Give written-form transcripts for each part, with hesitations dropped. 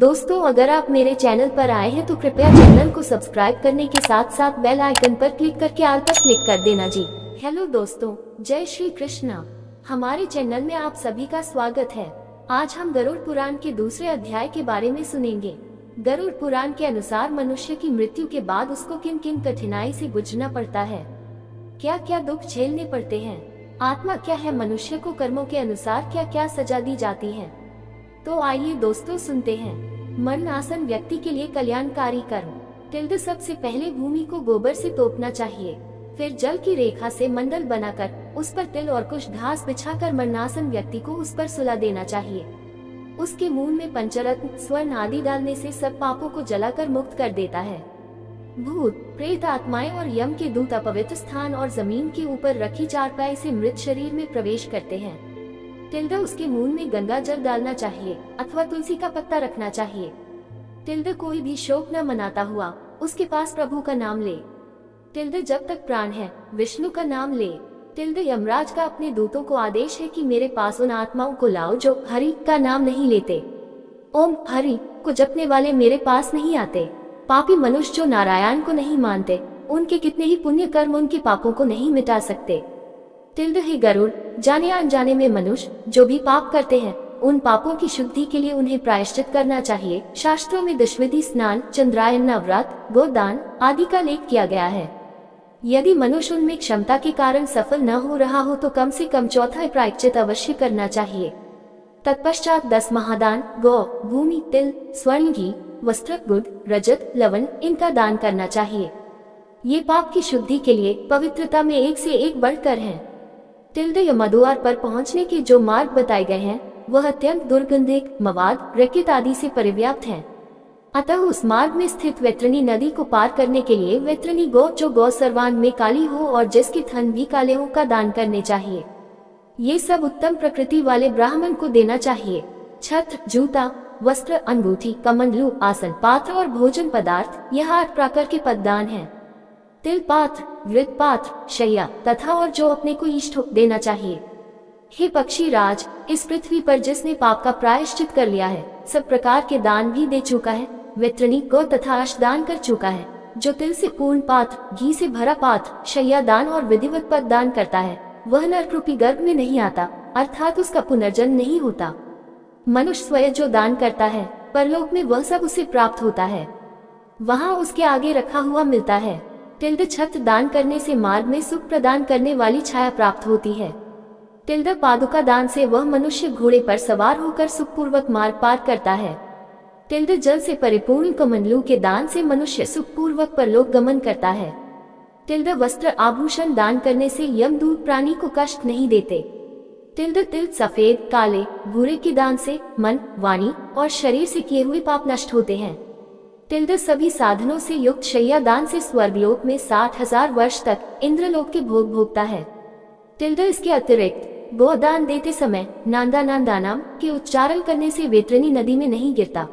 दोस्तों, अगर आप मेरे चैनल पर आए हैं तो कृपया चैनल को सब्सक्राइब करने के साथ साथ बेल आइकन पर क्लिक करके ऑल पर क्लिक कर देना जी। हेलो दोस्तों, जय श्री कृष्णा। हमारे चैनल में आप सभी का स्वागत है। आज हम गरुड़ पुराण के दूसरे अध्याय के बारे में सुनेंगे। गरुड़ पुराण के अनुसार मनुष्य की मृत्यु के बाद उसको किन किन कठिनाई से गुजरना पड़ता है, क्या क्या दुख झेलने पड़ते हैं, आत्मा क्या है, मनुष्य को कर्मों के अनुसार क्या क्या सजा दी जाती है। तो आइए दोस्तों सुनते हैं। मरणासन व्यक्ति के लिए कल्याणकारी कर्म। सबसे पहले भूमि को गोबर से तोपना चाहिए, फिर जल की रेखा से मंडल बनाकर उस पर तिल और कुछ घास बिछाकर मरणासन व्यक्ति को उस पर सुला देना चाहिए। उसके मुंह में पंचरत्न स्वर्ण आदि डालने से सब पापों को जलाकर मुक्त कर देता है। भूत प्रेत आत्माएं और यम के दूत अपवित्र स्थान और जमीन के ऊपर रखी चारपाई से मृत शरीर में प्रवेश करते हैं। उसके मुंह में गंगा जल डालना चाहिए अथवा तुलसी का पत्ता रखना चाहिए। कोई भी शोक न मनाता हुआ उसके पास प्रभु का नाम ले। जब तक प्राण है विष्णु का नाम ले। यमराज का अपने दूतों को आदेश है कि मेरे पास उन आत्माओं को लाओ जो हरि का नाम नहीं लेते। ओम हरि को जपने वाले मेरे पास नहीं आते। पापी मनुष्य जो नारायण को नहीं मानते, उनके कितने ही पुण्य कर्म उनके पापों को नहीं मिटा सकते। हे गरुड़, जाने अनजाने में मनुष्य जो भी पाप करते हैं उन पापों की शुद्धि के लिए उन्हें प्रायश्चित करना चाहिए। शास्त्रों में दशविधि स्नान, चंद्रायन, नवरात्र, गोदान आदि का उल्लेख किया गया है। यदि मनुष्य उनमें क्षमता के कारण सफल न हो रहा हो तो कम से कम चौथा प्रायश्चित अवश्य करना चाहिए। तत्पश्चात 10 महादान, गौ, भूमि, तिल, स्वर्ण, घी, वस्त्र, गुड़, रजत, लवण इनका दान करना चाहिए। ये पाप की शुद्धि के लिए पवित्रता में एक से एक बढ़कर है। यमद्वार पर पहुंचने के जो मार्ग बताए गए हैं वह अत्यंत दुर्गंधिक, मवाद, रकित आदि से परिव्याप्त हैं। अतः उस मार्ग में स्थित वैतरणी नदी को पार करने के लिए वैतरणी गौ जो गौ सर्वांग में काली हो और जिसके थन भी काले हो का दान करने चाहिए। ये सब उत्तम प्रकृति वाले ब्राह्मण को देना चाहिए। छत्र, जूता, वस्त्र, अंगूठी, कमंडलू, आसन, पात्र और भोजन पदार्थ यह 8 प्रकार के पददान हैं। तिल पात्र, वृत पात्र, शैया तथा और जो अपने को इष्ट हो देना चाहिए। हे पक्षी राज, इस पृथ्वी पर जिसने पाप का प्रायश्चित कर लिया है सब प्रकार के दान भी दे चुका है, वैतरणी गौ तथा अश्व दान कर चुका है। जो तिल से पूर्ण पात्र, घी से भरा पात्र, शैया दान और विधिवत पद दान करता है वह नरक रूपी गर्भ में नहीं आता, अर्थात उसका पुनर्जन्म नहीं होता। मनुष्य स्वयं जो दान करता है परलोक में वह सब उसे प्राप्त होता है, वहाँ उसके आगे रखा हुआ मिलता है। छत्र दान करने से मार्ग में सुख प्रदान करने वाली छाया प्राप्त होती है। पादुका दान से वह मनुष्य घोड़े पर सवार होकर सुखपूर्वक मार्ग पार करता है। जल से परिपूर्ण कमंडलू के दान से मनुष्य सुखपूर्वक परलोक गमन करता है। वस्त्र आभूषण दान करने से यमदूत प्राणी को कष्ट नहीं देते। तिल सफेद, काले, भूरे के दान से मन, वाणी और शरीर से किए हुए पाप नष्ट होते हैं। सभी साधनों से युक्त शैया दान से स्वर्गलोक में 60,000 वर्ष तक इंद्रलोक के भोग भोगता है। इसके अतिरिक्त गोदान देते समय नांदा नांदानाम के उच्चारण करने से वैतरणी नदी में नहीं गिरता।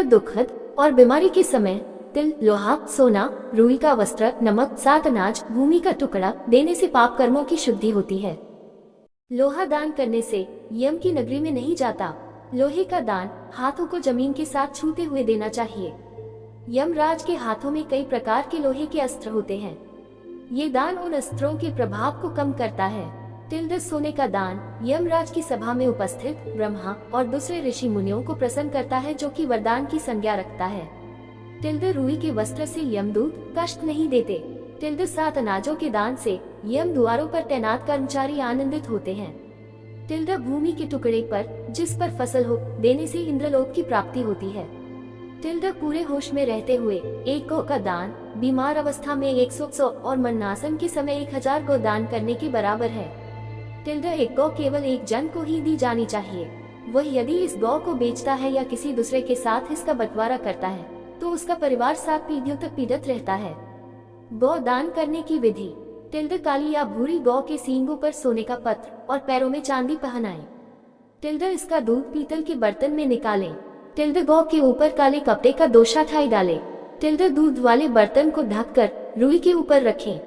दुखद और बीमारी के समय तिल, लोहा, सोना, रुई का वस्त्र, नमक, 7 अनाज, भूमि का टुकड़ा देने से पाप कर्मों की शुद्धि होती है। लोहा दान करने से यम की नगरी में नहीं जाता। लोहे का दान हाथों को जमीन के साथ छूते हुए देना चाहिए। यमराज के हाथों में कई प्रकार के लोहे के अस्त्र होते हैं। ये दान उन अस्त्रों के प्रभाव को कम करता है। सोने का दान यमराज की सभा में उपस्थित ब्रह्मा और दूसरे ऋषि मुनियों को प्रसन्न करता है जो कि वरदान की संज्ञा रखता है। रुई के वस्त्र से यमदूत कष्ट नहीं देते। 7 अनाजों के दान से यम द्वारों पर तैनात कर्मचारी आनंदित होते हैं। भूमि के टुकड़े पर जिस पर फसल हो देने से इंद्रलोक की प्राप्ति होती है। पूरे होश में रहते हुए 1 गौ का दान, बीमार अवस्था में 100 और मरणासन के समय 1000 गौ दान करने के बराबर है। 1 गौ केवल एक जन को ही दी जानी चाहिए। वह यदि इस गौ को बेचता है या किसी दूसरे के साथ इसका बंटवारा करता है तो उसका परिवार 7 पीढ़ियों तक पीड़ित रहता है। गौ दान करने की विधि। काली या भूरी गौ के सींगों पर सोने का पत्र और पैरों में चांदी पहनाएं। इसका दूध पीतल के बर्तन में निकालें। गौ के ऊपर काले कपड़े का दोषा ठाई डालें। दूध वाले बर्तन को ढककर रुई के ऊपर रखें।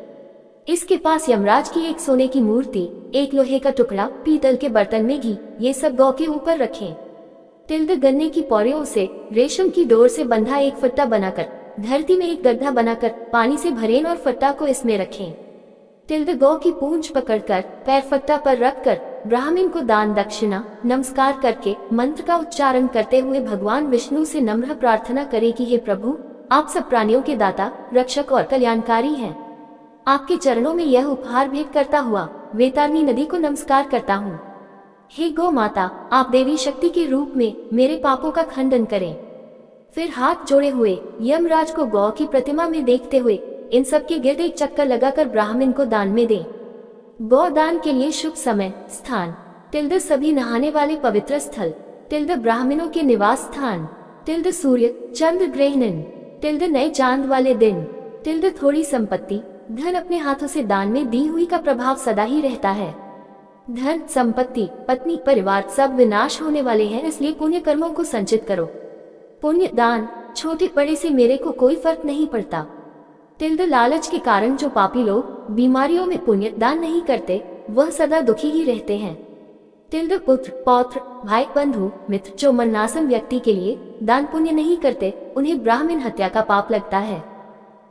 इसके पास यमराज की एक सोने की मूर्ति, एक लोहे का टुकड़ा, पीतल के बर्तन में घी, ये सब गौ के ऊपर रखें। तिल्द गन्ने की पौड़ियों से रेशम की डोर से बंधा एक फट्टा बनाकर धरती में एक गड्ढा बनाकर पानी से भरें और फट्टा को इसमें रखें। तिल्द गौ की पूंछ पकड़कर पैर फट्टा पर रखकर ब्राह्मण को दान दक्षिणा नमस्कार करके मंत्र का उच्चारण करते हुए भगवान विष्णु से नम्र प्रार्थना करे कि हे प्रभु, आप सब प्राणियों के दाता, रक्षक और कल्याणकारी हैं। आपके चरणों में यह उपहार भेंट करता हुआ वैतरणी नदी को नमस्कार करता हूँ। हे गौ माता, आप देवी शक्ति के रूप में मेरे पापों का खंडन करें। फिर हाथ जोड़े हुए यमराज को गौ की प्रतिमा में देखते हुए इन सब के गिर्द एक चक्कर लगाकर ब्राह्मण को दान में दें। गौ दान के लिए शुभ समय स्थान तिल्द सभी नहाने वाले पवित्र स्थल, तिल्द ब्राह्मणों के निवास स्थान, तिल्द सूर्य चंद्र ग्रहण, तिल्द नए चांद वाले दिन, तिल्द थोड़ी संपत्ति धन अपने हाथों से दान में दी हुई का प्रभाव सदा ही रहता है। धन संपत्ति पत्नी परिवार सब विनाश होने वाले हैं, इसलिए पुण्य कर्मों को संचित करो। पुण्य दान छोटे बड़े से मेरे को कोई फर्क नहीं पड़ता। तिल्द लालच के कारण जो पापी लोग बीमारियों में पुण्य दान नहीं करते वह सदा दुखी ही रहते हैं। तिल्द पुत्र पौत्र भाई बंधु मित्र जो मरणासन व्यक्ति के लिए दान पुण्य नहीं करते उन्हें ब्राह्मण हत्या का पाप लगता है।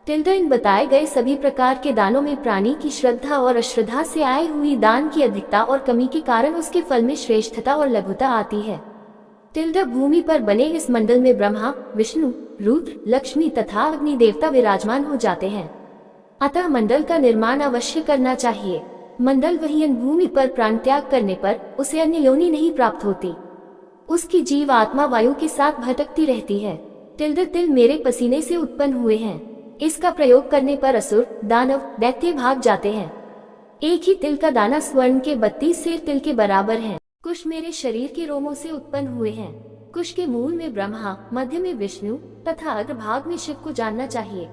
तिल्द इन बताए गए सभी प्रकार के दानों में प्राणी की श्रद्धा और अश्रद्धा से आई हुई दान की अधिकता और कमी के कारण उसके फल में श्रेष्ठता और लघुता आती है। तिल्द भूमि पर बने इस मंडल में ब्रह्मा विष्णु रुद्र लक्ष्मी तथा अग्नि देवता विराजमान हो जाते हैं। अतः मंडल का निर्माण अवश्य करना चाहिए। मंडल वहीन भूमि पर प्राण त्याग करने पर उसे अन्य योनि नहीं प्राप्त होती। उसकी जीव आत्मा वायु के साथ भटकती रहती है। तिल्द तिल मेरे पसीने से उत्पन्न हुए हैं। इसका प्रयोग करने पर असुर दानव दैत्य भाग जाते हैं। एक ही तिल का दाना स्वर्ण के 32 सेर तिल के बराबर है। कुश मेरे शरीर के रोमों से उत्पन्न हुए हैं। कुश के मूल में ब्रह्मा, मध्य में विष्णु तथा अग्रभाग में शिव को जानना चाहिए।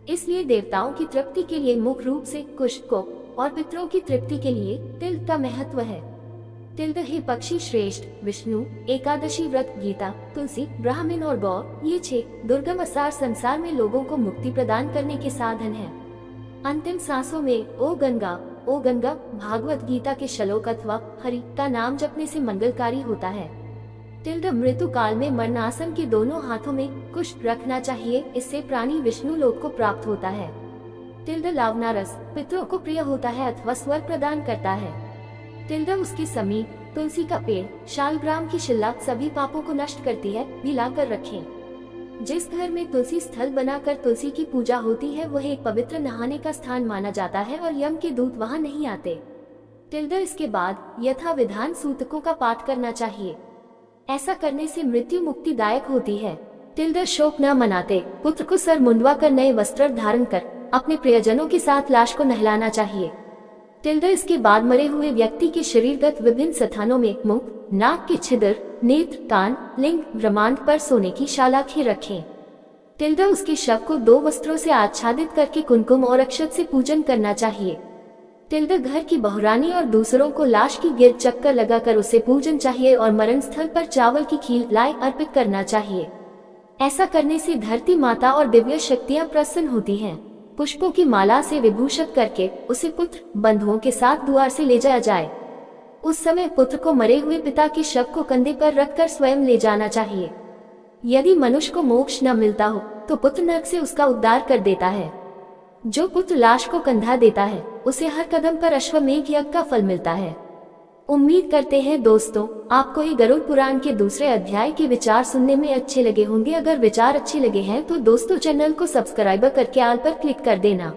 इसलिए देवताओं की तृप्ति के लिए मुख्य रूप से कुश को और पितरों की तृप्ति के लिए तिल का महत्व है। तिल्द हे पक्षी श्रेष्ठ विष्णु एकादशी व्रत गीता तुलसी ब्राह्मण और गौ ये 6 दुर्गम असार संसार में लोगों को मुक्ति प्रदान करने के साधन हैं। अंतिम सांसों में ओ गंगा भागवत गीता के श्लोक अथवा हरि का नाम जपने से मंगलकारी होता है। तिल्द मृत्यु काल में मरणासन के दोनों हाथों में कुश रखना चाहिए, इससे प्राणी विष्णु लोक को प्राप्त होता है। तिल्द लावना रस पितरों को प्रिय होता है अथवा स्वर्ग प्रदान करता है। तिल्द उसके समीप तुलसी का पेड़ शालग्राम की शिला सभी पापों को नष्ट करती है, मिलाकर रखें। जिस घर में तुलसी स्थल बनाकर तुलसी की पूजा होती है वह एक पवित्र नहाने का स्थान माना जाता है और यम के दूत वहां नहीं आते। तिल्द इसके बाद यथा विधान सूतकों का पाठ करना चाहिए। ऐसा करने से मृत्यु मुक्तिदायक होती है। तिल्द शोक न मनाते पुत्र को सर मुंडवा कर नए वस्त्र धारण कर अपने प्रियजनों के साथ लाश को नहलाना चाहिए। तिल्द इसके बाद मरे हुए व्यक्ति के शरीरगत विभिन्न स्थानों में मुख नाक के छिद्र नेत्र कान लिंग ब्रह्मांड पर सोने की शालाखें रखें। तिल्द उसके शव को 2 वस्त्रों से आच्छादित करके कुमकुम और अक्षत से पूजन करना चाहिए। तिल्द घर की बहुरानी और दूसरों को लाश की गिर्द चक्कर लगाकर उसे पूजन चाहिए और मरण स्थल पर चावल की खीर लाई अर्पित करना चाहिए। ऐसा करने से धरती माता और दिव्य शक्तियां प्रसन्न होती हैं। पुष्पों की माला से विभूषित करके उसे पुत्र बंधुओं के साथ द्वार से ले जाया जाए। उस समय पुत्र को मरे हुए पिता के शव को कंधे पर रखकर स्वयं ले जाना चाहिए। यदि मनुष्य को मोक्ष न मिलता हो तो पुत्र नरक से उसका उद्धार कर देता है। जो पुत्र लाश को कंधा देता है उसे हर कदम पर अश्वमेघ यज्ञ का फल मिलता है। उम्मीद करते हैं दोस्तों आपको ये गरुड़ पुराण के दूसरे अध्याय के विचार सुनने में अच्छे लगे होंगे। अगर विचार अच्छे लगे हैं तो दोस्तों चैनल को सब्सक्राइब करके ऑल पर क्लिक कर देना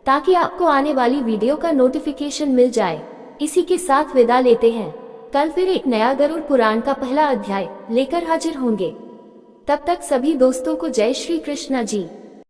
ताकि आपको आने वाली वीडियो का नोटिफिकेशन मिल जाए। इसी के साथ विदा लेते हैं। कल फिर एक नया गरुड़ पुराण का पहला अध्याय लेकर हाजिर होंगे। तब तक सभी दोस्तों को जय श्री कृष्णा जी।